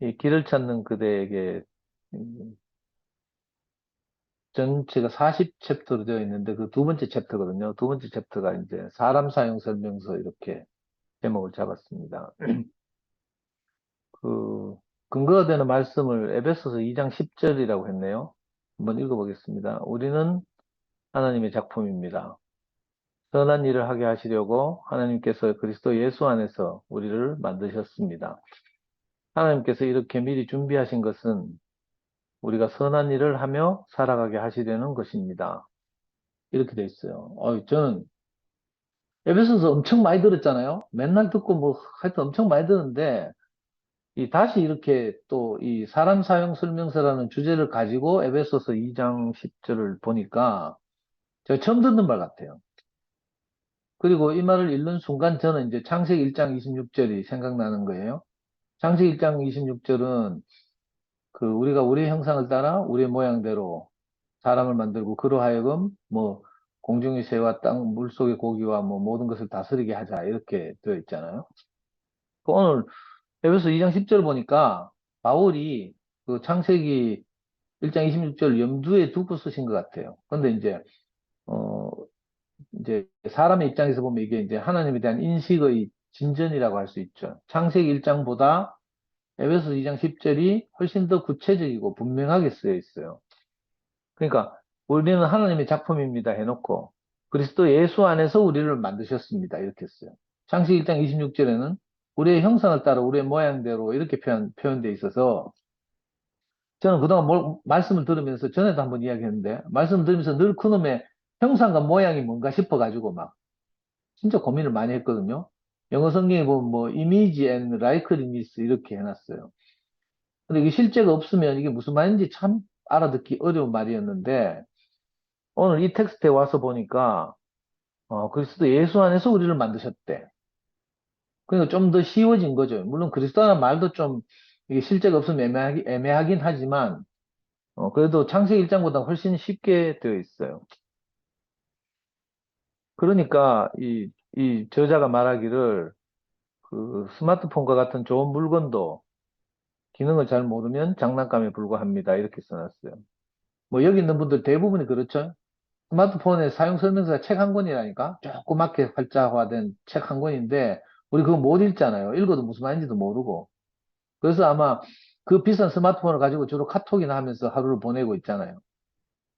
이 길을 찾는 그대에게 음, 전체가 40챕터로 되어 있는데 그 두 번째 챕터거든요. 두 번째 챕터가 이제 사람 사용 설명서 이렇게 제목을 잡았습니다. 그 근거가 되는 말씀을 에베소서 2장 10절이라고 했네요. 한번 읽어보겠습니다. 우리는 하나님의 작품입니다. 선한 일을 하게 하시려고 하나님께서 그리스도 예수 안에서 우리를 만드셨습니다. 하나님께서 이렇게 미리 준비하신 것은 우리가 선한 일을 하며 살아가게 하시려는 것입니다. 이렇게 돼 있어요. 저는 에베소서 엄청 많이 들었잖아요. 맨날 듣고 뭐 하여튼 엄청 많이 듣는데 이 다시 이렇게 또 이 사람 사용 설명서라는 주제를 가지고 에베소서 2장 10절을 보니까 제가 처음 듣는 말 같아요. 그리고 이 말을 읽는 순간 저는 이제 창세기 1장 26절이 생각나는 거예요. 창세기 1장 26절은 그 우리가 우리의 형상을 따라 우리의 모양대로 사람을 만들고 그로 하여금 뭐 공중의 새와 땅 물속의 고기와 뭐 모든 것을 다스리게 하자 이렇게 되어 있잖아요. 그 오늘 에베소 2장 10절 보니까 바울이 그 창세기 1장 26절 염두에 두고 쓰신 것 같아요. 근데 어, 이제 사람의 입장에서 보면 이게 이제 하나님에 대한 인식의 진전이라고 할 수 있죠. 창세기 1장보다 에베소 2장 10절이 훨씬 더 구체적이고 분명하게 쓰여 있어요. 그러니까 우리는 하나님의 작품입니다 해놓고 그리스도 예수 안에서 우리를 만드셨습니다 이렇게 써요. 창세기 1장 26절에는 우리의 형상을 따라 우리의 모양대로 이렇게 표현되어 있어서 저는 그동안 말씀을 들으면서 전에도 한번 이야기했는데 말씀을 들으면서 늘 그놈의 형상과 모양이 뭔가 싶어가지고 막 진짜 고민을 많이 했거든요. 영어 성경에 보면 뭐 이미지 앤 라이크리니스 이렇게 해놨어요. 근데 이게 실제가 없으면 이게 무슨 말인지 참 알아듣기 어려운 말이었는데 오늘 이 텍스트에 와서 보니까 그리스도 예수 안에서 우리를 만드셨대. 그러니까 좀 더 쉬워진 거죠. 물론 그리스도라는 말도 좀 이게 실제가 없으면 애매하긴 하지만 그래도 창세기 1장보다 훨씬 쉽게 되어 있어요. 그러니까 이 저자가 말하기를 그 스마트폰과 같은 좋은 물건도 기능을 잘 모르면 장난감에 불과합니다. 이렇게 써놨어요. 뭐 여기 있는 분들 대부분이 그렇죠. 스마트폰의 사용 설명서가 책 한 권이라니까 조그맣게 활자화된 책 한 권인데 우리 그거 못 읽잖아요. 읽어도 무슨 말인지도 모르고. 그래서 아마 그 비싼 스마트폰을 가지고 주로 카톡이나 하면서 하루를 보내고 있잖아요.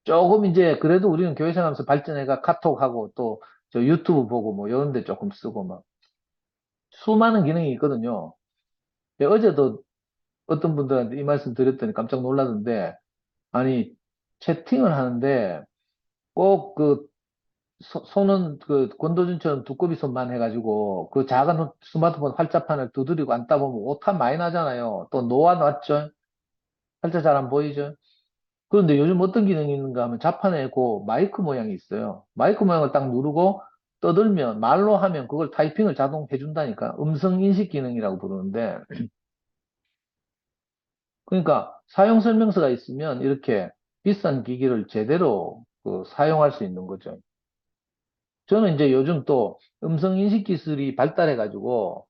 조금 이제 그래도 우리는 교회 생활하면서 발전해가 카톡하고 또 저 유튜브 보고 뭐 이런 데 조금 쓰고 막 수많은 기능이 있거든요. 어제도 어떤 분들한테 이 말씀 드렸더니 깜짝 놀라던데 아니 채팅을 하는데 꼭 그 손은 그 권도준처럼 두꺼비 손만 해가지고 그 작은 스마트폰 활자판을 두드리고 앉다 보면 오타 많이 나잖아요. 또 놓아놨죠. 활자 잘 안 보이죠. 그런데 요즘 어떤 기능이 있는가 하면 자판에 그 마이크 모양이 있어요. 마이크 모양을 딱 누르고 떠들면 말로 하면 그걸 타이핑을 자동 해준다니까. 음성 인식 기능이라고 부르는데 그러니까 사용 설명서가 있으면 이렇게 비싼 기기를 제대로 그 사용할 수 있는 거죠. 저는 이제 요즘 또 음성 인식 기술이 발달해 가지고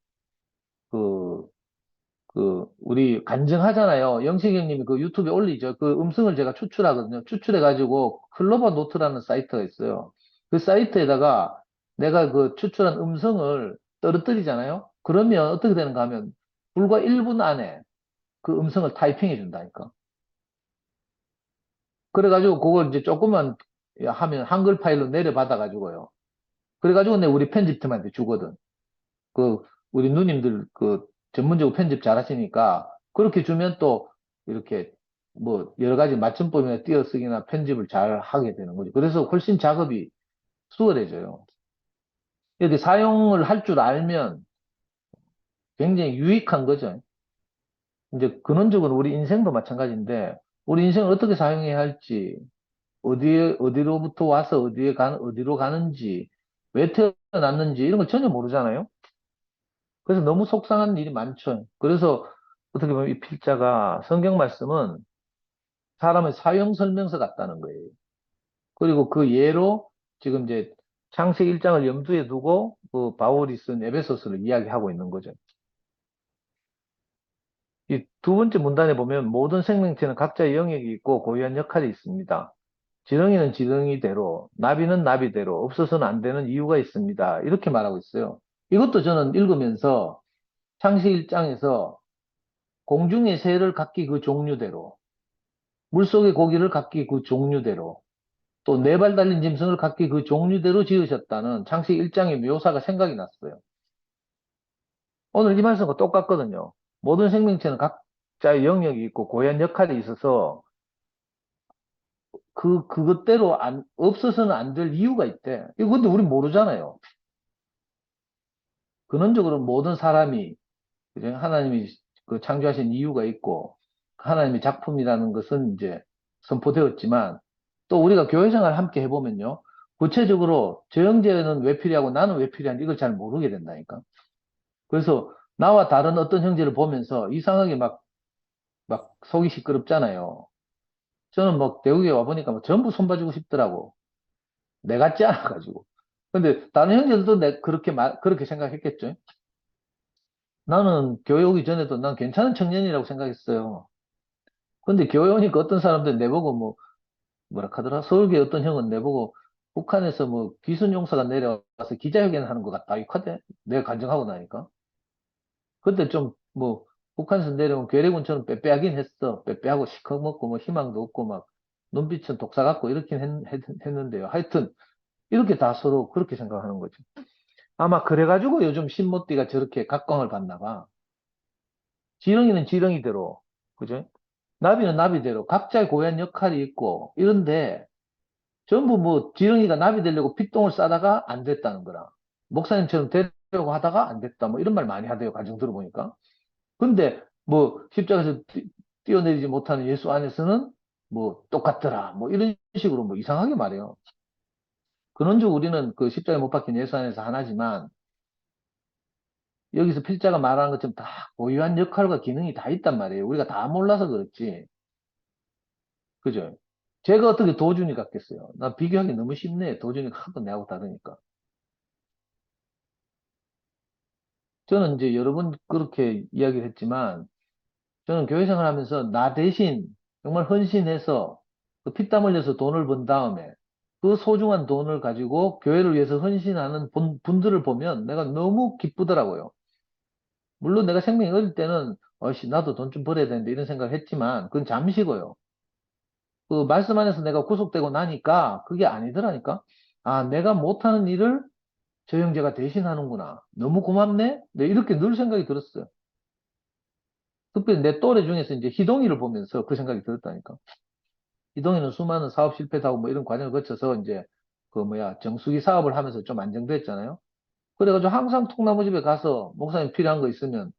그 우리 간증하잖아요. 영식이 형님이 그 유튜브에 올리죠. 그 음성을 제가 추출하거든요. 추출해가지고 클로버 노트라는 사이트가 있어요. 그 사이트에다가 내가 그 추출한 음성을 떨어뜨리잖아요. 그러면 어떻게 되는가 하면 불과 1분 안에 그 음성을 타이핑해 준다니까. 그래가지고 그걸 이제 조금만 하면 한글 파일로 내려받아가지고요. 그래가지고 내 우리 편집팀한테 주거든. 그 우리 누님들 그 전문적으로 편집 잘하시니까 그렇게 주면 또 이렇게 뭐 여러 가지 맞춤법이나 띄어쓰기나 편집을 잘 하게 되는 거죠. 그래서 훨씬 작업이 수월해져요. 이렇게 사용을 할 줄 알면 굉장히 유익한 거죠. 이제 근원적으로 우리 인생도 마찬가지인데 우리 인생을 어떻게 사용해야 할지 어디로부터 와서 어디로 가는지 왜 태어났는지 이런 걸 전혀 모르잖아요. 그래서 너무 속상한 일이 많죠. 그래서 어떻게 보면 이 필자가 성경 말씀은 사람의 사용 설명서 같다는 거예요. 그리고 그 예로 지금 이제 창세기 1장을 염두에 두고 그 바울이 쓴 에베소서를 이야기하고 있는 거죠. 이 두 번째 문단에 보면 모든 생명체는 각자의 영역이 있고 고유한 역할이 있습니다. 지렁이는 지렁이대로, 나비는 나비대로, 없어서는 안 되는 이유가 있습니다. 이렇게 말하고 있어요. 이것도 저는 읽으면서 창시 1장에서 공중의 새를 각기 그 종류대로, 물속의 고기를 각기 그 종류대로, 또 네 발 달린 짐승을 각기 그 종류대로 지으셨다는 창시 1장의 묘사가 생각이 났어요. 오늘 이 말씀과 똑같거든요. 모든 생명체는 각자의 영역이 있고 고유한 역할이 있어서 그것대로 없어서는 안 될 이유가 있대. 이거 근데 우리 모르잖아요. 근원적으로 모든 사람이, 그죠? 하나님이 그 창조하신 이유가 있고, 하나님의 작품이라는 것은 이제 선포되었지만, 또 우리가 교회 생활 함께 해보면요. 구체적으로 저 형제는 왜 필요하고 나는 왜 필요한지 이걸 잘 모르게 된다니까. 그래서 나와 다른 어떤 형제를 보면서 이상하게 막 속이 시끄럽잖아요. 저는 뭐 대구에 와보니까 뭐 전부 손봐주고 싶더라고. 내 같지 않아가지고. 근데 다른 형제들도 그렇게 생각했겠죠. 나는 교회 오기 전에도 난 괜찮은 청년이라고 생각했어요. 근데 교회 오니까 어떤 사람들 내보고 뭐라 하더라? 서울계 어떤 형은 내보고 북한에서 뭐 기순 용사가 내려와서 기자회견 하는 것 같다. 이카대 내가 간증하고 나니까. 그때 좀 북한에서 내려온 괴뢰군처럼 빼빼하긴 했어. 빼빼하고 시커멓고 뭐 희망도 없고 막 눈빛은 독사 같고 이렇게 했는데요. 하여튼 이렇게 다 서로 그렇게 생각하는 거죠. 아마 그래가지고 요즘 신모띠가 저렇게 각광을 받나 봐. 지렁이는 지렁이대로, 그죠? 나비는 나비대로 각자의 고유한 역할이 있고 이런데 전부 뭐 지렁이가 나비 되려고 핏똥을 싸다가 안 됐다는 거라. 목사님처럼 되려고 하다가 안 됐다. 뭐 이런 말 많이 하대요. 가정 들어보니까. 근데 뭐 십자가에서 뛰어내리지 못하는 예수 안에서는 뭐 똑같더라. 뭐 이런 식으로 뭐 이상하게 말해요. 근원적으로 우리는 그 십자가에 못 박힌 예수 안에서 하나지만 여기서 필자가 말하는 것처럼 다 고유한 역할과 기능이 다 있단 말이에요. 우리가 다 몰라서 그렇지. 그죠? 제가 어떻게 도준이 같겠어요? 나 비교하기 너무 쉽네. 도준이가 하도 내하고 다르니까. 저는 이제 여러 번 그렇게 이야기를 했지만, 저는 교회 생활하면서 나 대신 정말 헌신해서 그 피땀 흘려서 돈을 번 다음에 그 소중한 돈을 가지고 교회를 위해서 헌신하는 분들을 보면 내가 너무 기쁘더라고요. 물론 내가 생명이 어릴 때는, 어씨, 나도 돈 좀 벌어야 되는데 이런 생각을 했지만, 그건 잠시고요. 그 말씀 안에서 내가 구속되고 나니까 그게 아니더라니까. 아, 내가 못하는 일을 저 형제가 대신하는구나. 너무 고맙네? 네, 이렇게 늘 생각이 들었어요. 특별히 내 또래 중에서 이제 희동이를 보면서 그 생각이 들었다니까. 희동이는 수많은 사업 실패도 하고 뭐 이런 과정을 거쳐서 이제 그 정수기 사업을 하면서 좀 안정됐잖아요. 그래가지고 항상 통나무집에 가서 목사님 필요한 거 있으면,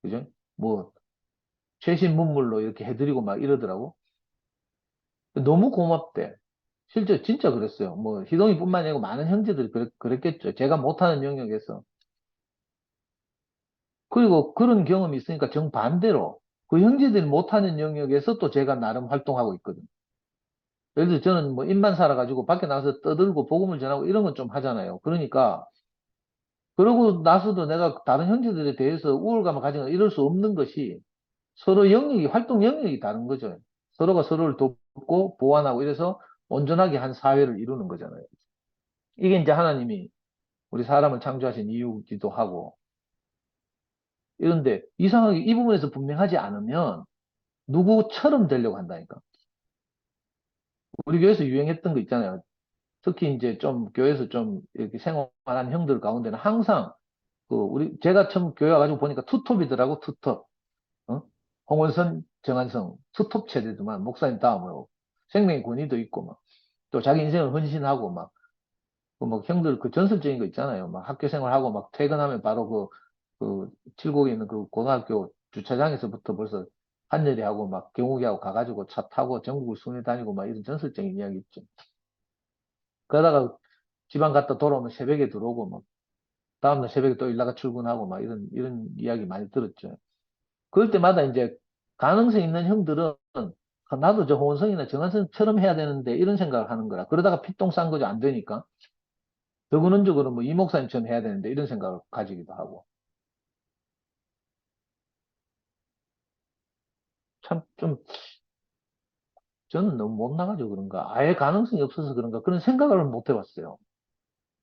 그죠? 뭐, 최신 문물로 이렇게 해드리고 막 이러더라고. 너무 고맙대. 실제 진짜 그랬어요. 뭐 희동이뿐만 아니고 많은 형제들이 그랬겠죠. 제가 못하는 영역에서. 그리고 그런 경험이 있으니까 정반대로 그 형제들이 못하는 영역에서 또 제가 나름 활동하고 있거든. 예를 들어 저는 뭐 입만 살아가지고 밖에 나가서 떠들고 복음을 전하고 이런 건 좀 하잖아요. 그러니까 그러고 나서도 내가 다른 형제들에 대해서 우월감을 가지거나 이럴 수 없는 것이 서로 활동 영역이 다른 거죠. 서로가 서로를 돕고 보완하고 이래서 온전하게 한 사회를 이루는 거잖아요. 이게 이제 하나님이 우리 사람을 창조하신 이유기도 하고, 이런데 이상하게 이 부분에서 분명하지 않으면 누구처럼 되려고 한다니까. 우리 교회에서 유행했던 거 있잖아요. 특히 이제 좀 교회에서 좀 이렇게 생활한 형들 가운데는 항상 제가 처음 교회 와가지고 보니까 투톱이더라고, 투톱. 어? 홍원선, 정한성, 투톱 체제지만 목사님 다음으로 생명의 권위도 있고 막 또 자기 인생을 헌신하고 막 뭐 형들 그 전설적인 거 있잖아요. 막 학교 생활하고 막 퇴근하면 바로 칠곡에 있는 그 고등학교 주차장에서부터 벌써 한여리 하고 막 경욱이 하고 가가지고 차 타고 전국을 순회 다니고 막 이런 전설적인 이야기 있죠. 그러다가 지방 갔다 돌아오면 새벽에 들어오고 막 다음날 새벽에 또 일나가 출근하고 막 이런 이야기 많이 들었죠. 그럴 때마다 이제 가능성 있는 형들은 나도 저 호원성이나 정한성처럼 해야 되는데 이런 생각을 하는 거라. 그러다가 피똥 싼 거죠. 안 되니까. 더 근원적으로 뭐 이 목사님처럼 해야 되는데 이런 생각을 가지기도 하고. 참 좀, 저는 너무 못나가지고 그런가. 아예 가능성이 없어서 그런가. 그런 생각을 못 해봤어요.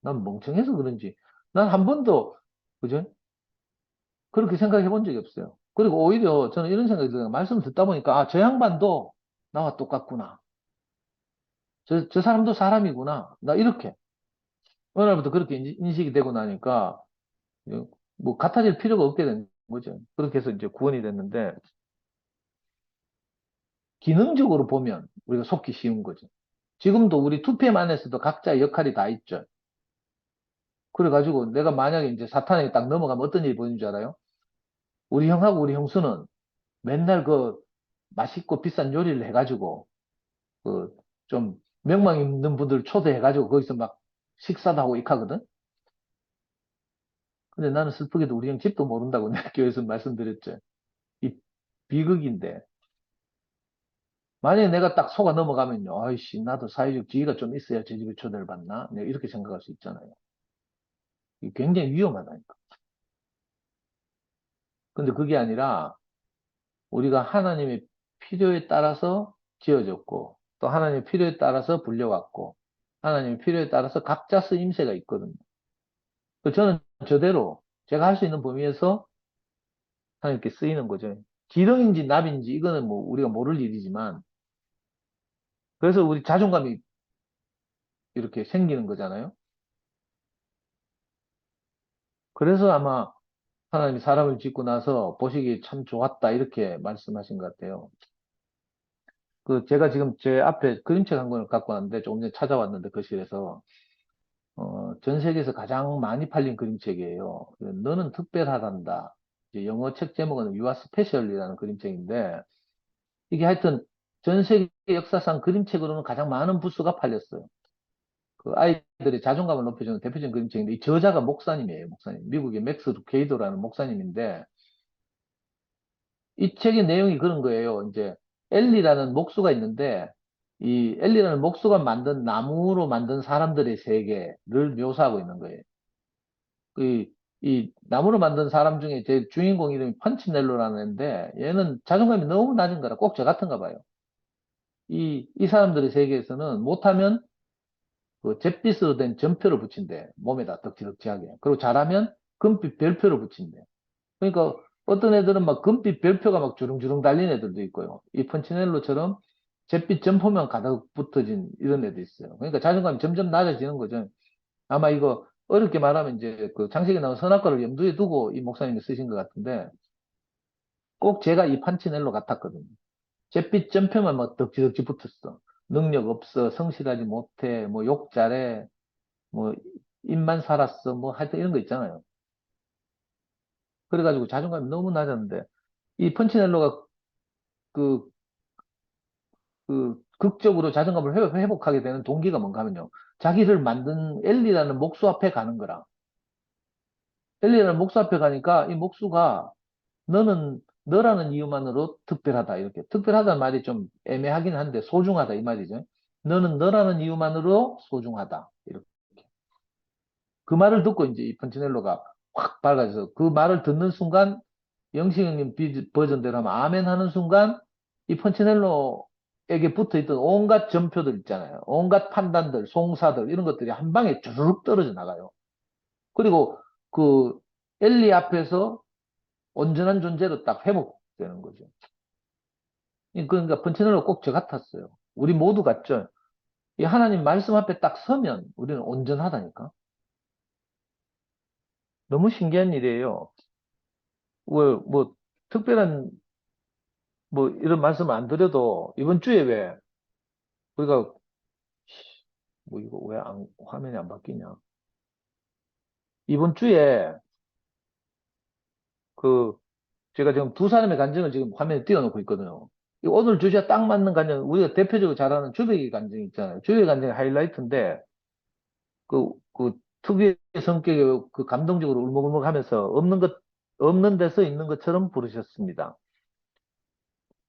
난 멍청해서 그런지. 난 한 번도, 그죠? 그렇게 생각해 본 적이 없어요. 그리고 오히려 저는 이런 생각이 들어요. 말씀을 듣다 보니까, 아, 저 양반도 나와 똑같구나. 저 사람도 사람이구나. 나 이렇게. 어느 날부터 그렇게 인식이 되고 나니까, 뭐, 같아질 필요가 없게 된 거죠. 그렇게 해서 이제 구원이 됐는데, 기능적으로 보면 우리가 속기 쉬운 거죠. 지금도 우리 2PM 안에서도 각자의 역할이 다 있죠. 그래가지고 내가 만약에 이제 사탄에게 딱 넘어가면 어떤 일이 보이는 줄 알아요? 우리 형하고 우리 형수는 맨날 그 맛있고 비싼 요리를 해가지고 그 좀 명망 있는 분들 초대해가지고 거기서 막 식사도 하고 익하거든? 근데 나는 슬프게도 우리 형 집도 모른다고 내가 교회에서 말씀드렸죠. 이 비극인데. 만약에 내가 딱 속아 넘어가면요. 아이씨, 나도 사회적 지위가 좀 있어야 제 집에 초대를 받나? 내가 이렇게 생각할 수 있잖아요. 이게 굉장히 위험하다니까. 근데 그게 아니라 우리가 하나님의 필요에 따라서 지어졌고 또 하나님의 필요에 따라서 불려왔고 하나님의 필요에 따라서 각자 쓰임새가 있거든요. 저는 저대로 제가 할 수 있는 범위에서 하나님께 쓰이는 거죠. 기령인지 납인지 이거는 뭐 우리가 모를 일이지만 그래서 우리 자존감이 이렇게 생기는 거잖아요. 그래서 아마 하나님이 사람을 짓고 나서 보시기에 참 좋았다 이렇게 말씀하신 것 같아요. 제가 지금 제 앞에 그림책 한 권을 갖고 왔는데 조금 전에 찾아왔는데 거실에서 전 세계에서 가장 많이 팔린 그림책이에요. 너는 특별하단다. 이제 영어 책 제목은 You are special이라는 그림책인데 이게 하여튼 전 세계 역사상 그림책으로는 가장 많은 부수가 팔렸어요. 그 아이들의 자존감을 높여주는 대표적인 그림책인데 이 저자가 목사님이에요. 목사님. 미국의 맥스 루케이도라는 목사님인데 이 책의 내용이 그런 거예요. 이제 엘리라는 목수가 있는데 이 엘리라는 목수가 만든 나무로 만든 사람들의 세계를 묘사하고 있는 거예요. 이 나무로 만든 사람 중에 제 주인공 이름이 펀치넬로라는 애인데 얘는 자존감이 너무 낮은 거라 꼭 저 같은가 봐요. 이 사람들의 세계에서는 못하면 그 잿빛으로 된 점표를 붙인대. 몸에다 덕지덕지하게. 그리고 잘하면 금빛 별표를 붙인대. 그러니까 어떤 애들은 막 금빛 별표가 막 주렁주렁 달린 애들도 있고요. 이 펀치넬로처럼 잿빛 점포만 가득 붙어진 이런 애도 있어요. 그러니까 자존감이 점점 낮아지는 거죠. 아마 이거 어렵게 말하면 이제 그 창세기에 나온 선악과를 염두에 두고 이 목사님이 쓰신 것 같은데 꼭 제가 이 판치넬로 같았거든요. 잿빛 점표만 막 덕지덕지 붙었어. 능력 없어, 성실하지 못해, 뭐 욕 잘해, 뭐 입만 살았어, 뭐 하여튼 이런 거 있잖아요. 그래가지고 자존감이 너무 낮았는데 이 펀치넬로가 그, 극적으로 자존감을 회복하게 되는 동기가 뭔가 하면요. 자기를 만든 엘리라는 목수 앞에 가는 거라. 엘리라는 목수 앞에 가니까 이 목수가 너는 너라는 이유만으로 특별하다. 이렇게. 특별하다는 말이 좀 애매하긴 한데 소중하다. 이 말이죠. 너는 너라는 이유만으로 소중하다. 이렇게. 그 말을 듣고 이제 이 펀치넬로가 확 밝아져서 그 말을 듣는 순간 영식형님 버전대로 하면 아멘 하는 순간 이 펀치넬로에게 붙어 있던 온갖 점표들 있잖아요. 온갖 판단들, 송사들 이런 것들이 한 방에 주르륵 떨어져 나가요. 그리고 그 엘리 앞에서 온전한 존재로 딱 회복되는 거죠. 그러니까 펀치넬로 꼭 저 같았어요. 우리 모두 같죠? 이 하나님 말씀 앞에 딱 서면 우리는 온전하다니까. 너무 신기한 일이에요. 뭐 특별한 뭐 이런 말씀 안 드려도 이번 주에 왜 우리가 뭐 이거 왜 화면이 안 바뀌냐? 이번 주에 그 제가 지금 두 사람의 간증을 지금 화면에 띄워놓고 있거든요. 오늘 주제에 딱 맞는 간증, 우리가 대표적으로 잘 아는 주백의 간증 있잖아요. 주백의 간증이 하이라이트인데 그 특유의 성격에 그 감동적으로 울먹울먹 하면서 없는 데서 있는 것처럼 부르셨습니다.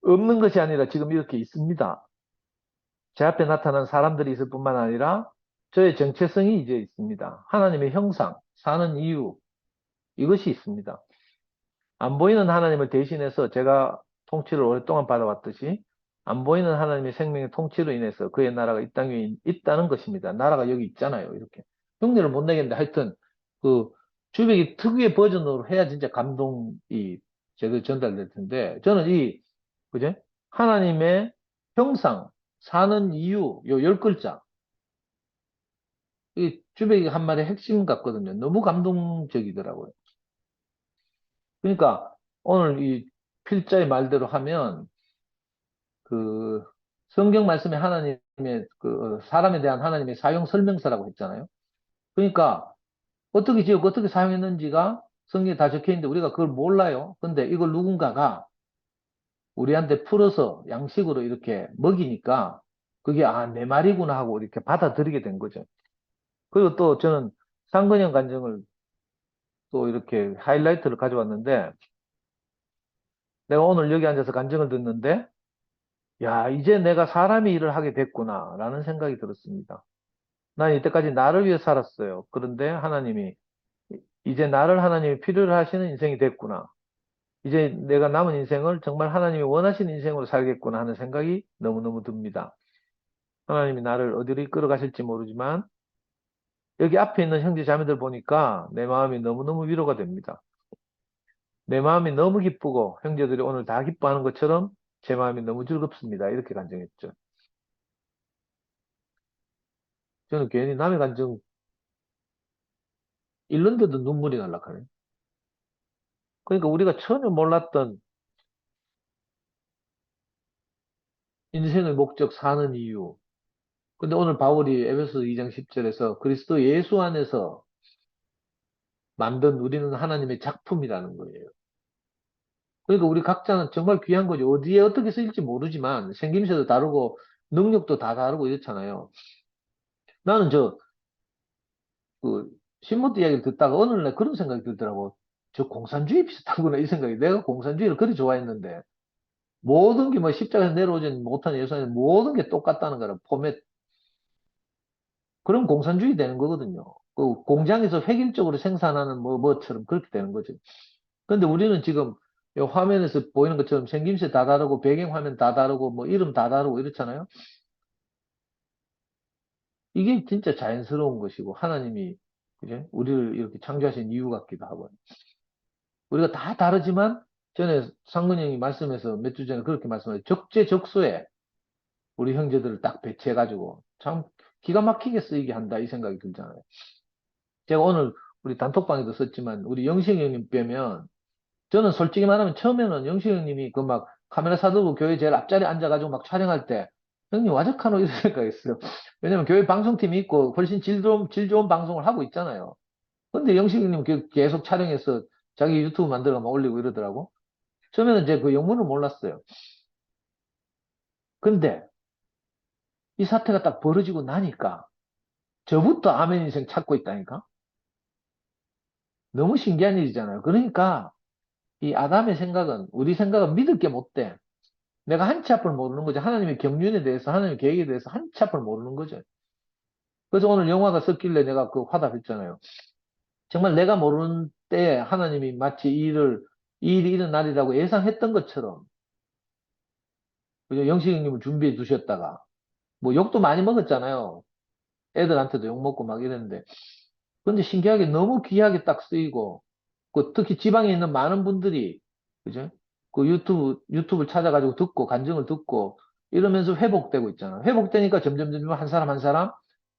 없는 것이 아니라 지금 이렇게 있습니다. 제 앞에 나타난 사람들이 있을 뿐만 아니라 저의 정체성이 이제 있습니다. 하나님의 형상, 사는 이유, 이것이 있습니다. 안 보이는 하나님을 대신해서 제가 통치를 오랫동안 받아왔듯이 안 보이는 하나님의 생명의 통치로 인해서 그의 나라가 이 땅에 있다는 것입니다. 나라가 여기 있잖아요. 이렇게. 흉내를 못 내겠는데 하여튼 그 주백이 특유의 버전으로 해야 진짜 감동이 제대로 전달될 텐데 저는 그죠? 하나님의 형상, 사는 이유, 요 10글자. 이 주백이 한 말의 핵심 같거든요. 너무 감동적이더라고요. 그러니까 오늘 이 필자의 말대로 하면 그 성경 말씀에 하나님의 사람에 대한 하나님의 사용 설명서라고 했잖아요. 그러니까 어떻게 지었고 어떻게 사용했는지가 성경에 다 적혀 있는데 우리가 그걸 몰라요. 근데 이걸 누군가가 우리한테 풀어서 양식으로 이렇게 먹이니까 그게 내 말이구나 하고 이렇게 받아들이게 된 거죠. 그리고 또 저는 상근형 간증을 또 이렇게 하이라이트를 가져왔는데 내가 오늘 여기 앉아서 간증을 듣는데 야, 이제 내가 사람의 일을 하게 됐구나 라는 생각이 들었습니다. 난 이때까지 나를 위해 살았어요. 그런데 하나님이 이제 나를 하나님이 필요로 하시는 인생이 됐구나. 이제 내가 남은 인생을 정말 하나님이 원하시는 인생으로 살겠구나 하는 생각이 너무너무 듭니다. 하나님이 나를 어디로 이끌어 가실지 모르지만 여기 앞에 있는 형제 자매들 보니까 내 마음이 너무너무 위로가 됩니다. 내 마음이 너무 기쁘고 형제들이 오늘 다 기뻐하는 것처럼 제 마음이 너무 즐겁습니다. 이렇게 간증했죠. 저는 괜히 남의 간증 읽는데도 눈물이 날락하네. 그러니까 우리가 전혀 몰랐던 인생의 목적 사는 이유. 근데 오늘 바울이 에베소 2장 10절에서 그리스도 예수 안에서 만든 우리는 하나님의 작품이라는 거예요. 그러니까 우리 각자는 정말 귀한 거죠. 어디에 어떻게 쓰일지 모르지만 생김새도 다르고 능력도 다 다르고 이렇잖아요. 나는 그 신문대 이야기를 듣다가 어느 날 그런 생각이 들더라고. 저 공산주의 비슷하구나 이 생각이. 내가 공산주의를 그리 좋아했는데 모든 게 뭐 십자가에서 내려오지 못한 예수님 모든 게 똑같다는 거라 포맷. 그럼 공산주의 되는 거거든요. 그 공장에서 획일적으로 생산하는 뭐처럼 그렇게 되는 거죠. 근데 우리는 지금 이 화면에서 보이는 것처럼 생김새 다 다르고 배경화면 다 다르고 뭐 이름 다 다르고 이렇잖아요. 이게 진짜 자연스러운 것이고 하나님이 그죠? 우리를 이렇게 창조하신 이유 같기도 하고 우리가 다 다르지만 전에 상근 형이 말씀해서 몇 주 전에 그렇게 말씀하셨죠. 적재적소에 우리 형제들을 딱 배치해가지고 참 기가 막히게 쓰이게 한다 이 생각이 들잖아요. 제가 오늘 우리 단톡방에도 썼지만 우리 영식 형님 빼면 저는 솔직히 말하면 처음에는 영식 형님이 그 막 카메라 사들고 교회 제일 앞자리에 앉아가지고 막 촬영할 때 형님 와적하노 이런 생각했어요. 왜냐면 교회 방송팀이 있고 훨씬 질 좋은 방송을 하고 있잖아요. 근데 영식 형님 계속 촬영해서 자기 유튜브 만들어 막 올리고 이러더라고. 처음에는 제가 그 영문을 몰랐어요. 근데 이 사태가 딱 벌어지고 나니까 저부터 아멘 인생 찾고 있다니까? 너무 신기한 일이잖아요. 그러니까 이 아담의 생각은 우리 생각은 믿을 게 못 돼. 내가 한 치 앞을 모르는 거죠. 하나님의 경륜에 대해서 하나님의 계획에 대해서 한 치 앞을 모르는 거죠. 그래서 오늘 영화가 썼길래 내가 그 화답했잖아요. 정말 내가 모르는 때에 하나님이 마치 이 일이 일어나리라고 예상했던 것처럼 그죠? 영식 형님을 준비해 두셨다가 뭐 욕도 많이 먹었잖아요. 애들한테도 욕 먹고 막 이랬는데 근데 신기하게 너무 귀하게 딱 쓰이고 그 특히 지방에 있는 많은 분들이 그죠? 그 유튜브를 찾아가지고 듣고 간증을 듣고 이러면서 회복되고 있잖아. 회복되니까 점점 한 사람 한 사람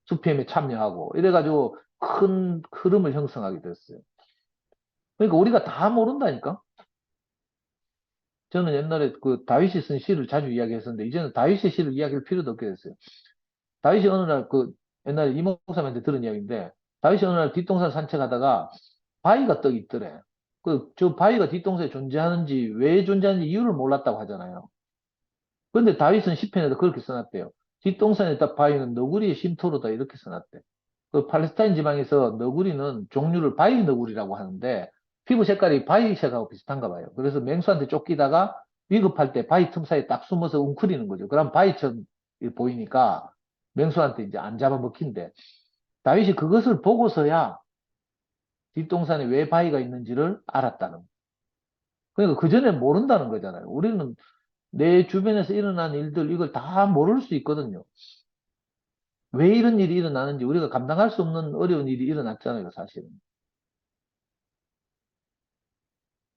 수피엠에 참여하고 이래가지고 큰 흐름을 형성하게 됐어요. 그러니까 우리가 다 모른다니까. 저는 옛날에 그 다윗이 쓴 시를 자주 이야기했었는데 이제는 다윗의 시를 이야기할 필요도 없게 됐어요. 다윗이 어느 날 옛날에 이목사님한테 들은 이야기인데 다윗이 어느 날 뒷동산 산책하다가 바위가 떡 있더래. 저 바위가 뒷동산에 존재하는지 왜 존재하는지 이유를 몰랐다고 하잖아요. 근데 다윗은 시편에도 그렇게 써놨대요. 뒷동산에 딱 바위는 너구리의 쉼터로다 이렇게 써놨대. 그 팔레스타인 지방에서 너구리는 종류를 바위 너구리라고 하는데 피부 색깔이 바위색하고 비슷한가 봐요. 그래서 맹수한테 쫓기다가 위급할 때 바위 틈 사이에 딱 숨어서 웅크리는 거죠. 그럼 바위처럼 보이니까 맹수한테 이제 안 잡아먹힌대. 다윗이 그것을 보고서야 뒷동산에 왜 바위가 있는지를 알았다는 거예요. 그러니까 그 전에 모른다는 거잖아요. 우리는 내 주변에서 일어난 일들, 이걸 다 모를 수 있거든요. 왜 이런 일이 일어나는지 우리가 감당할 수 없는 어려운 일이 일어났잖아요, 사실은.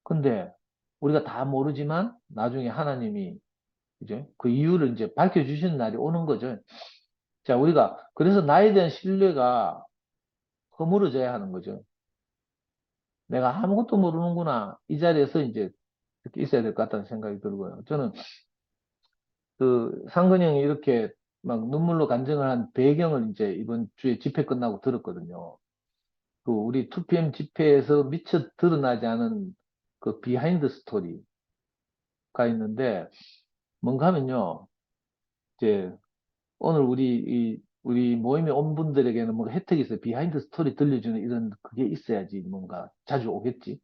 근데 우리가 다 모르지만 나중에 하나님이 이제 그 이유를 이제 밝혀주시는 날이 오는 거죠. 자, 우리가 그래서 나에 대한 신뢰가 허물어져야 하는 거죠. 내가 아무것도 모르는구나. 이 자리에서 이제 이렇게 있어야 될 것 같다는 생각이 들고요. 저는 그 상근이 형이 이렇게 막 눈물로 간증을 한 배경을 이제 이번 주에 집회 끝나고 들었거든요. 그 우리 2PM 집회에서 미처 드러나지 않은 그 비하인드 스토리가 있는데 뭔가 하면요. 이제 오늘 우리 모임에 온 분들에게는 뭔가 혜택이 있어요. 비하인드 스토리 들려주는 이런 그게 있어야지 뭔가 자주 오겠지.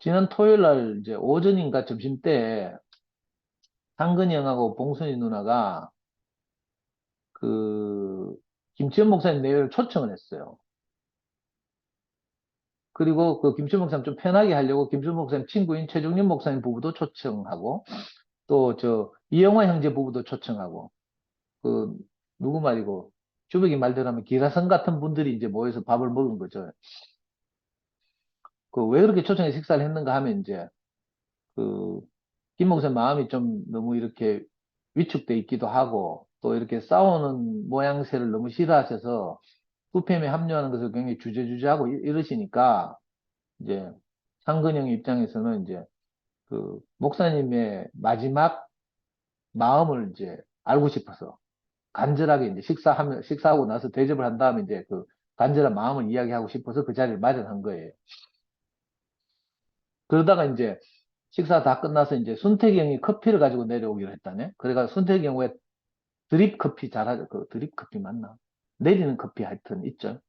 지난 토요일 날 이제 오전인가 점심 때 상근이 형하고 봉선이 누나가 그 김치현 목사님 내외를 초청을 했어요. 그리고 그 김치현 목사님 좀 편하게 하려고 김치현 목사님 친구인 최종림 목사님 부부도 초청하고 또 저 이영화 형제 부부도 초청하고 그 누구 말이고 주백이 말대로 하면 기라성 같은 분들이 이제 모여서 밥을 먹은 거죠. 그 왜 그렇게 초청해 식사를 했는가 하면 이제 그 김 목사님 마음이 좀 너무 이렇게 위축돼 있기도 하고 또 이렇게 싸우는 모양새를 너무 싫어하셔서 투팸에 합류하는 것을 굉장히 주저주저하고 이러시니까 이제 상근형 입장에서는 이제 그 목사님의 마지막 마음을 이제 알고 싶어서 간절하게 이제 식사하고 나서 대접을 한 다음에 이제 그 간절한 마음을 이야기하고 싶어서 그 자리를 마련한 거예요. 그러다가 이제 식사 다 끝나서 이제 순택이 형이 커피를 가지고 내려오기로 했다네. 그래가 순택이 형 왜 드립 커피 잘하죠? 그 드립 커피 맞나? 내리는 커피 하여튼 있죠.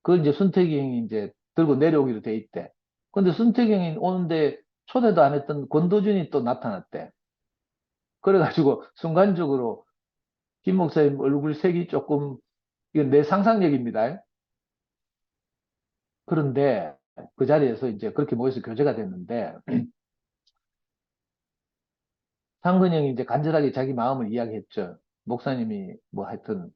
그걸 이제 순택이 형이 이제 들고 내려오기로 돼 있대. 근데 순택이 형이 오는데 초대도 안 했던 권도준이 또 나타났대. 그래가지고 순간적으로 김 목사님 얼굴 색이 조금, 이건 내 상상력입니다. 그런데 그 자리에서 이제 그렇게 모여서 교제가 됐는데 상근형이 이제 간절하게 자기 마음을 이야기했죠. 목사님이 뭐 하여튼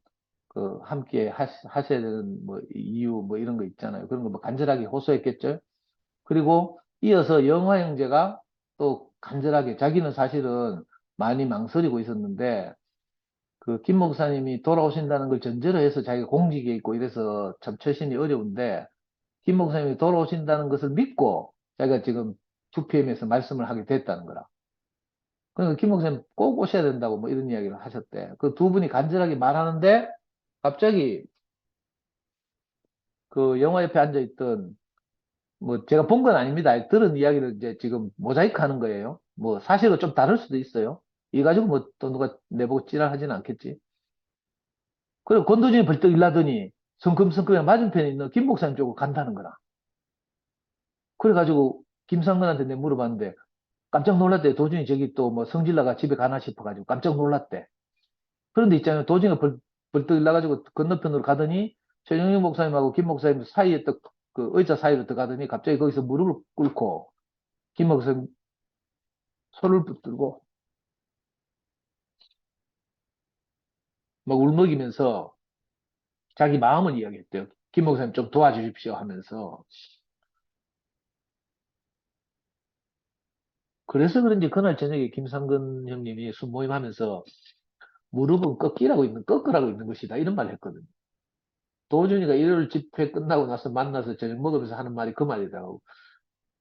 그 함께 하셔야 되는 뭐 이유 뭐 이런 거 있잖아요. 그런 거 뭐 간절하게 호소했겠죠. 그리고 이어서 영화 형제가 또 간절하게 자기는 사실은 많이 망설이고 있었는데 그 김 목사님이 돌아오신다는 걸 전제로 해서 자기가 공직에 있고 이래서 참 처신이 어려운데 김 목사님이 돌아오신다는 것을 믿고 자기가 지금 2PM에서 말씀을 하게 됐다는 거라. 그러니까 김 목사님 꼭 오셔야 된다고 뭐 이런 이야기를 하셨대. 그 두 분이 간절하게 말하는데 갑자기 그 영화 옆에 앉아있던 뭐 제가 본 건 아닙니다. 들은 이야기를 이제 지금 모자이크 하는 거예요. 뭐 사실은 좀 다를 수도 있어요. 이 가지고 뭐 또 누가 내보고 지랄하지는 않겠지. 그리고 권도준이 벌떡 일나더니 성큼성큼이 맞은편에 있는 김 목사님 쪽으로 간다는 거라. 그래가지고 김상근한테 내가 물어봤는데 깜짝 놀랐대. 도준이 저기 또 뭐 성질나가 집에 가나 싶어가지고 깜짝 놀랐대. 그런데 있잖아요. 도준이가 벌떡 일나가지고 건너편으로 가더니 최영희 목사님하고 김 목사님 사이에 또 그 의자 사이로 들어가더니 갑자기 거기서 무릎을 꿇고 김 목사님 손을 붙들고 막 울먹이면서 자기 마음을 이야기했대요. 김 목사님 좀 도와주십시오 하면서. 그래서 그런지 그날 저녁에 김상근 형님이 순모임 하면서 무릎은 꺾으라고 있는 것이다. 이런 말을 했거든요. 도준이가 일요일 집회 끝나고 나서 만나서 저녁 먹으면서 하는 말이 그 말이더라고.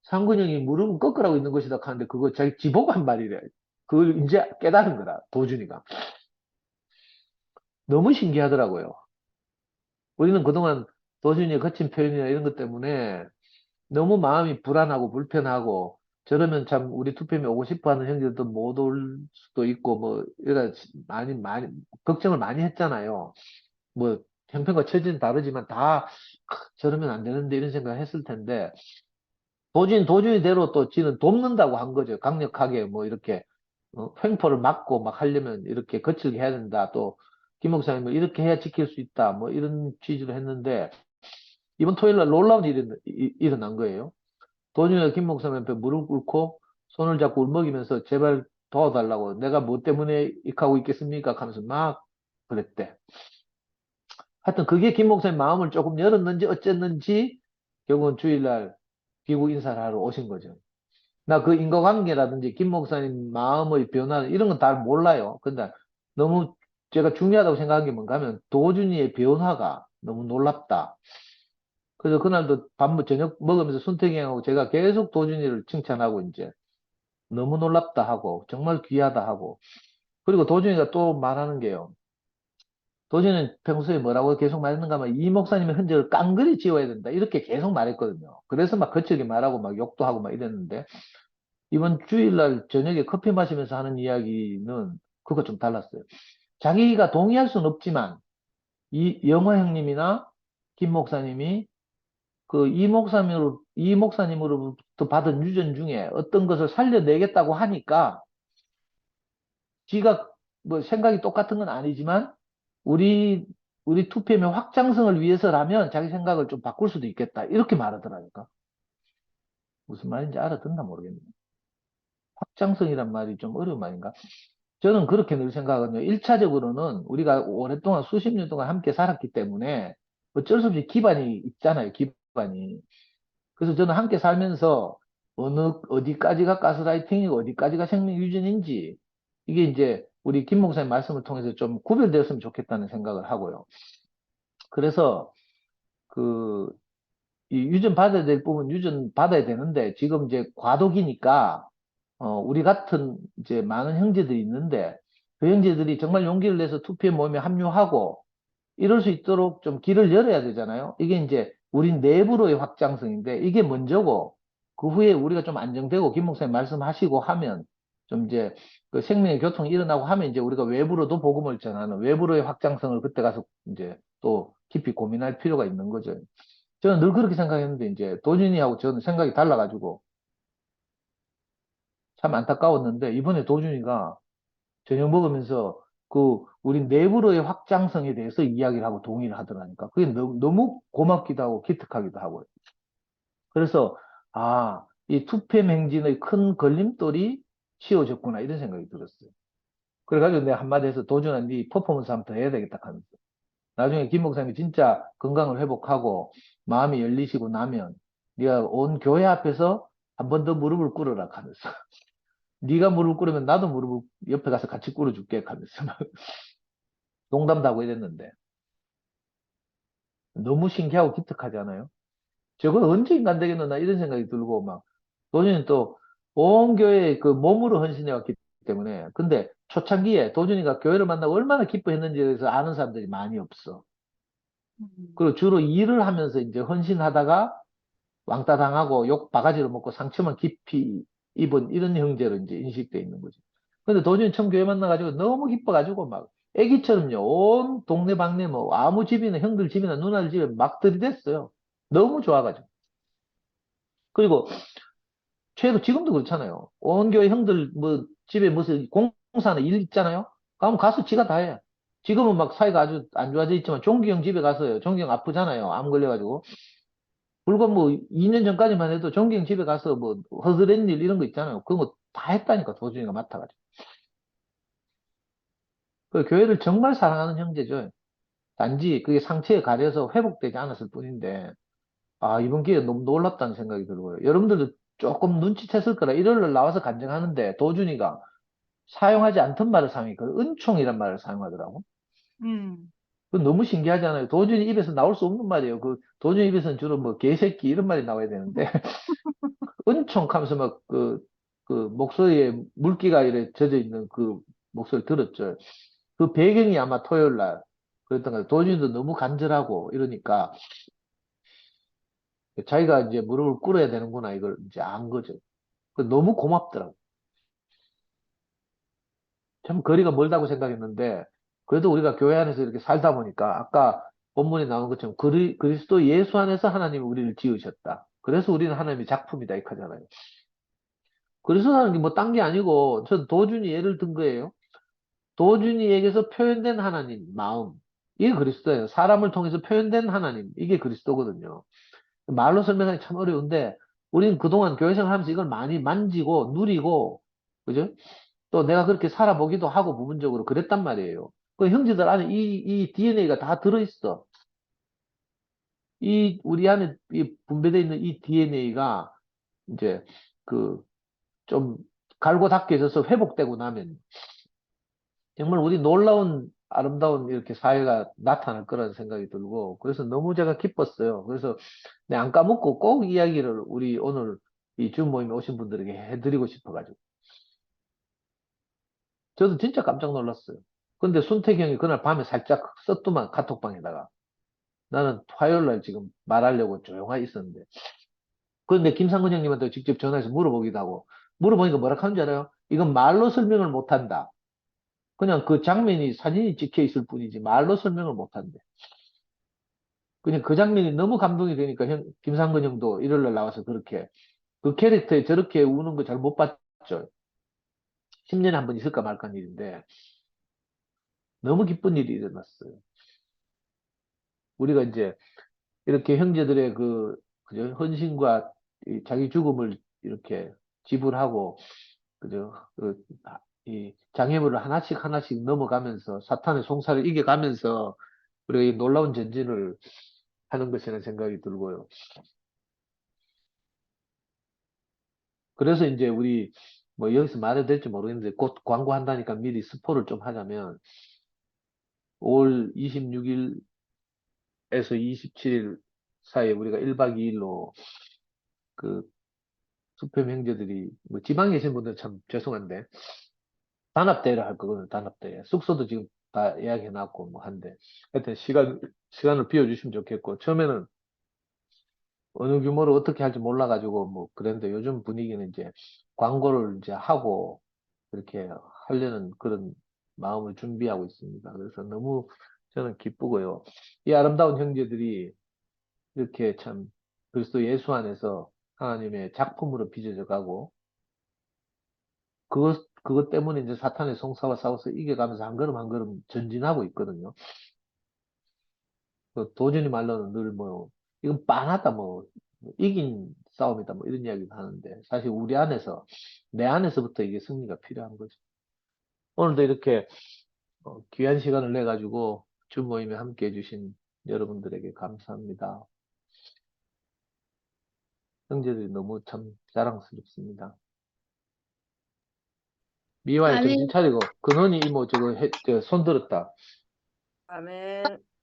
상근 형이 무릎은 꺾으라고 있는 것이다 하는데 그거 자기 지보고 한 말이래. 그걸 이제 깨달은 거라, 도준이가. 너무 신기하더라고요. 우리는 그동안 도준이의 거친 표현이나 이런 것 때문에 너무 마음이 불안하고 불편하고 저러면 참 우리 투표에 오고 싶어 하는 형제들도 못 올 수도 있고 뭐 이런 많이 걱정을 많이 했잖아요. 뭐 형편과 처지는 다르지만 다 저러면 안 되는데 이런 생각을 했을 텐데 도준이대로 또 지는 돕는다고 한 거죠. 강력하게 뭐 이렇게 횡포를 막고 막 하려면 이렇게 거칠게 해야 된다. 또 김 목사님은 이렇게 해야 지킬 수 있다. 뭐 이런 취지로 했는데 이번 토요일 날 놀라운 일이 일어난 거예요. 도준이가 김 목사님 옆에 무릎 꿇고 손을 잡고 울먹이면서 제발 도와달라고 내가 뭐 때문에 익하고 있겠습니까? 하면서 막 그랬대. 하여튼 그게 김 목사님 마음을 조금 열었는지 어쨌는지 결국은 주일날 귀국 인사를 하러 오신 거죠. 나 그 인과관계라든지 김 목사님 마음의 변화는 이런 건 잘 몰라요. 근데 너무 제가 중요하다고 생각한 게 뭔가 하면 도준이의 변화가 너무 놀랍다. 그래서 그날도 밥 저녁 먹으면서 순택이 형하고 제가 계속 도준이를 칭찬하고 이제 너무 놀랍다 하고 정말 귀하다 하고 그리고 도준이가 또 말하는 게요. 도준이는 평소에 뭐라고 계속 말했는가 하면 이 목사님의 흔적을 깡그리 지워야 된다. 이렇게 계속 말했거든요. 그래서 막 거칠게 말하고 막 욕도 하고 막 이랬는데 이번 주일날 저녁에 커피 마시면서 하는 이야기는 그거 좀 달랐어요. 자기가 동의할 수는 없지만 이 영호 형님이나 김 목사님이 그 이 목사님으로부터 받은 유전 중에 어떤 것을 살려내겠다고 하니까 지가 뭐 생각이 똑같은 건 아니지만 우리 우리 투표의 확장성을 위해서라면 자기 생각을 좀 바꿀 수도 있겠다. 이렇게 말하더라니까. 무슨 말인지 알아듣나 모르겠네. 확장성이란 말이 좀 어려운 말인가? 저는 그렇게 늘 생각하거든요. 1차적으로는 우리가 오랫동안 수십 년 동안 함께 살았기 때문에 어쩔 수 없이 기반이 있잖아요. 기반이. 그래서 저는 함께 살면서 어디까지가 가스라이팅이고 어디까지가 생명 유전인지 이게 이제 우리 김 목사님 말씀을 통해서 좀 구별되었으면 좋겠다는 생각을 하고요. 그래서 그, 이 유전 받아야 될 부분 유전 받아야 되는데 지금 이제 과도기니까 우리 같은 이제 많은 형제들이 있는데 그 형제들이 정말 용기를 내서 투표에 모임에 합류하고 이럴 수 있도록 좀 길을 열어야 되잖아요. 이게 이제 우리 내부로의 확장성인데 이게 먼저고 그 후에 우리가 좀 안정되고 김 목사님 말씀하시고 하면 좀 이제 그 생명의 교통이 일어나고 하면 이제 우리가 외부로도 복음을 전하는 외부로의 확장성을 그때 가서 이제 또 깊이 고민할 필요가 있는 거죠. 저는 늘 그렇게 생각했는데 이제 도준이하고 저는 생각이 달라가지고 참 안타까웠는데 이번에 도준이가 저녁 먹으면서 그 우리 내부로의 확장성에 대해서 이야기를 하고 동의를 하더라니까. 그게 너무 고맙기도 하고 기특하기도 하고요. 그래서 아, 이 투팸 행진의 큰 걸림돌이 치워졌구나 이런 생각이 들었어요. 그래가지고 내가 한마디 해서 도준아 네 퍼포먼스 한번 더 해야 되겠다 하면서 나중에 김 목사님이 진짜 건강을 회복하고 마음이 열리시고 나면 네가 온 교회 앞에서 한 번 더 무릎을 꿇어라 하면서 네가 무릎 꿇으면 나도 무릎을 옆에 가서 같이 꿇어줄게 하면서 막 농담도 하고 이랬는데 너무 신기하고 기특하잖아요. 저걸 언제 인간 되겠노? 나 이런 생각이 들고 막 도준이는 또 온 교회에 그 몸으로 헌신해 왔기 때문에 근데 초창기에 도준이가 교회를 만나고 얼마나 기뻐했는지에 대해서 아는 사람들이 많이 없어. 음, 그리고 주로 일을 하면서 이제 헌신하다가 왕따 당하고 욕 바가지로 먹고 상처만 깊이 입은 이런 형제로 이제 인식돼 있는 거지. 근데 도준이 처음 교회 만나가지고 너무 기뻐가지고 막 애기처럼요. 온 동네 방네 뭐 아무 집이나 형들 집이나 누나들 집에 막 들이댔어요. 너무 좋아가지고. 그리고 최도 지금도 그렇잖아요. 온 교회 형들 뭐 집에 무슨 공사나 일 있잖아요. 가면 가서 지가 다 해. 지금은 막 사이가 아주 안 좋아져 있지만 종기 형 집에 가서요. 종기 형 아프잖아요. 암 걸려가지고. 불과 뭐 2년 전까지만 해도 종기 형 집에 가서 뭐 허드렛 일 이런 거 있잖아요. 그런 거 다 했다니까 도준이가 맡아가지고. 그 교회를 정말 사랑하는 형제죠. 단지 그게 상처에 가려서 회복되지 않았을 뿐인데 아 이번 기회에 너무 놀랍다는 생각이 들고요. 여러분들도 조금 눈치챘을 거라 일요일 날 나와서 간증하는데 도준이가 사용하지 않던 말을 사용했거든. 은총이란 말을 사용하더라고. 음, 그 너무 신기하잖아요. 도준이 입에서 나올 수 없는 말이에요. 그 도준이 입에서는 주로 뭐 개새끼 이런 말이 나와야 되는데 은총 하면서 막 그 목소리에 물기가 이래 젖어 있는 그 목소리 들었죠. 그 배경이 아마 토요일 날 그랬던 거예요. 도준이도 너무 간절하고 이러니까 자기가 이제 무릎을 꿇어야 되는구나 이걸 이제 안 거죠. 그 너무 고맙더라고. 참 거리가 멀다고 생각했는데 그래도 우리가 교회 안에서 이렇게 살다 보니까 아까 본문에 나온 것처럼 그리스도 예수 안에서 하나님이 우리를 지으셨다. 그래서 우리는 하나님의 작품이다 이렇게 하잖아요. 그리스도라는 게 뭐 딴 게 아니고 전 도준이 예를 든 거예요. 도준이에게서 표현된 하나님 마음 이게 그리스도예요. 사람을 통해서 표현된 하나님 이게 그리스도거든요. 말로 설명하기 참 어려운데 우리는 그동안 교회 생활하면서 이걸 많이 만지고 누리고, 그죠? 또 내가 그렇게 살아보기도 하고 부분적으로 그랬단 말이에요. 그 형제들 안에 이 DNA가 다 들어있어. 우리 안에 분배되어 있는 이 DNA가 이제 그 좀 갈고 닦여져서 회복되고 나면 정말 우리 놀라운 아름다운 이렇게 사회가 나타날 거라는 생각이 들고 그래서 너무 제가 기뻤어요. 그래서 네, 안 까먹고 꼭 이야기를 우리 오늘 이 줌 모임에 오신 분들에게 해드리고 싶어가지고 저도 진짜 깜짝 놀랐어요. 근데 순택이 형이 그날 밤에 살짝 썼더만 카톡방에다가 나는 화요일 날 지금 말하려고 조용히 있었는데 그런데 김상근 형님한테 직접 전화해서 물어보기도 하고 물어보니까 뭐라 하는 줄 알아요? 이건 말로 설명을 못한다. 그냥 그 장면이 사진이 찍혀 있을 뿐이지 말로 설명을 못한대. 그냥 그 장면이 너무 감동이 되니까 김상근 형도 일요일 날 나와서 그렇게 그 캐릭터에 저렇게 우는 거 잘 못 봤죠. 10년에 한 번 있을까 말까 일인데 너무 기쁜 일이 일어났어요. 우리가 이제 이렇게 형제들의 그죠? 헌신과 자기 죽음을 이렇게 지불하고 그죠? 이 장애물을 하나씩 하나씩 넘어가면서 사탄의 송사를 이겨가면서 우리가 이 놀라운 전진을 하는 것이라는 생각이 들고요. 그래서 이제 우리 뭐 여기서 말해도 될지 모르겠는데 곧 광고한다니까 미리 스포를 좀 하자면 5월 26일에서 27일 사이에 우리가 1박 2일로 그 수평 형제들이 뭐 지방에 계신 분들 참 죄송한데 단합대회를 할 거거든요. 단합대회. 숙소도 지금 다 예약해 놨고 뭐 한데 하여튼 시간을 비워주시면 좋겠고 처음에는 어느 규모로 어떻게 할지 몰라가지고 뭐 그랬는데 요즘 분위기는 이제 광고를 이제 하고 이렇게 하려는 그런 마음을 준비하고 있습니다. 그래서 너무 저는 기쁘고요. 이 아름다운 형제들이 이렇게 참 그리스도 예수 안에서 하나님의 작품으로 빚어져 가고 그것 때문에 이제 사탄의 송사와 싸워서 이겨가면서 한 걸음 한 걸음 전진하고 있거든요. 그 도준이 말로는 늘 뭐, 이건 빤하다 뭐, 이긴 싸움이다 뭐 이런 이야기도 하는데 사실 우리 안에서, 내 안에서부터 이게 승리가 필요한 거죠. 오늘도 이렇게 귀한 시간을 내가지고 주 모임에 함께 해주신 여러분들에게 감사합니다. 형제들이 너무 참 자랑스럽습니다. 미화야 정신 아멘. 차리고 근원이 이모 저거 손 들었다. 아멘.